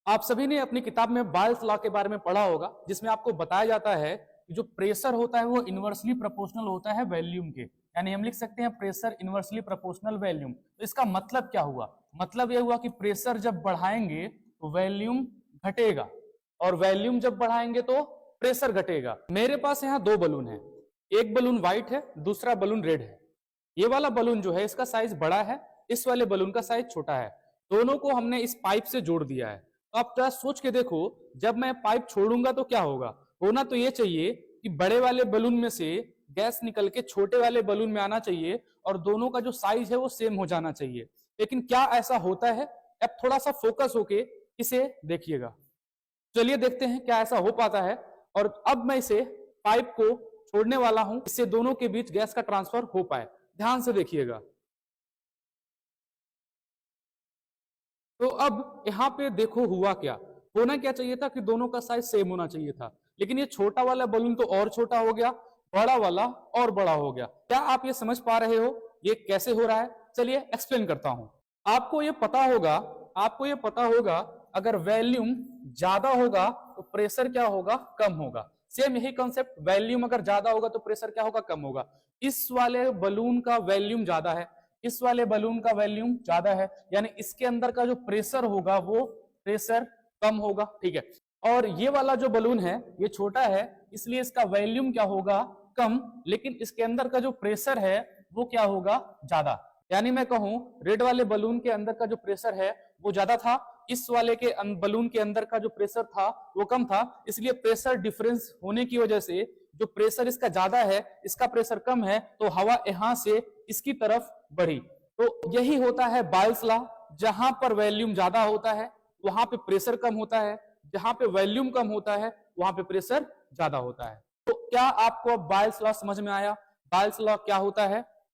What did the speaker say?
आप सभी ने अपनी किताब में बायल्स लॉ के बारे में पढ़ा होगा, जिसमें आपको बताया जाता है कि जो प्रेशर होता है वो इनवर्सली प्रोपोर्शनल होता है वॉल्यूम के। यानी हम लिख सकते हैं प्रेशर इनवर्सली प्रोपोर्शनल वॉल्यूम। तो इसका मतलब क्या हुआ? मतलब यह हुआ कि प्रेशर जब बढ़ाएंगे तो वॉल्यूम घटेगा, और वॉल्यूम जब बढ़ाएंगे तो प्रेशर घटेगा। मेरे पास यहाँ दो बलून है, एक बलून व्हाइट है, दूसरा बलून रेड है। ये वाला बलून जो है इसका साइज बड़ा है, इस वाले बलून का साइज छोटा है। दोनों को हमने इस पाइप से जोड़ दिया है। तो आप जरा सोच के देखो, जब मैं पाइप छोड़ूंगा तो क्या होगा? होना तो ये चाहिए कि बड़े वाले बलून में से गैस निकल के छोटे वाले बलून में आना चाहिए, और दोनों का जो साइज है वो सेम हो जाना चाहिए। लेकिन क्या ऐसा होता है? अब थोड़ा सा फोकस होके इसे देखिएगा। चलिए देखते हैं क्या ऐसा हो पाता है। और अब मैं इसे पाइप को छोड़ने वाला हूं, इससे दोनों के बीच गैस का ट्रांसफर हो पाए। ध्यान से देखिएगा। तो अब यहाँ पे देखो हुआ क्या। होना क्या चाहिए था कि दोनों का साइज सेम होना चाहिए था, लेकिन ये छोटा वाला बलून तो और छोटा हो गया, बड़ा वाला और बड़ा हो गया। क्या आप ये समझ पा रहे हो ये कैसे हो रहा है? चलिए एक्सप्लेन करता हूं। आपको ये पता होगा, अगर वॉल्यूम ज्यादा होगा तो प्रेशर क्या होगा? कम होगा। सेम यही कॉन्सेप्ट, वॉल्यूम अगर ज्यादा होगा तो प्रेशर क्या होगा? कम होगा। इस वाले बलून का वॉल्यूम ज्यादा है, इस वाले बलून का वॉल्यूम ज्यादा है, यानी इसके अंदर का जो प्रेशर होगा वो प्रेशर कम होगा। ठीक है। और ये वाला जो बलून है ये छोटा है, इसलिए इसका वॉल्यूम क्या होगा? कम, लेकिन इसके अंदर का जो प्रेशर है वो क्या होगा? ज्यादा। यानी मैं कहूं रेड वाले बलून के अंदर का जो प्रेशर है वो ज्यादा था, इस वाले के बलून के अंदर का जो प्रेशर था वो कम था। इसलिए प्रेशर डिफरेंस होने की वजह से जो प्रेशर इसका ज्यादा है, इसका प्रेशर कम है, तो हवा यहां से इसकी तरफ बढ़ी। तो यही होता है बायल्स लॉ। जहां पर वॉल्यूम ज्यादा होता है वहां पे प्रेशर कम होता है, जहां पे वॉल्यूम कम होता है वहां पे प्रेशर ज्यादा होता है। तो क्या आपको अब बायल्स लॉ समझ में आया? बायल्स लॉ क्या होता है?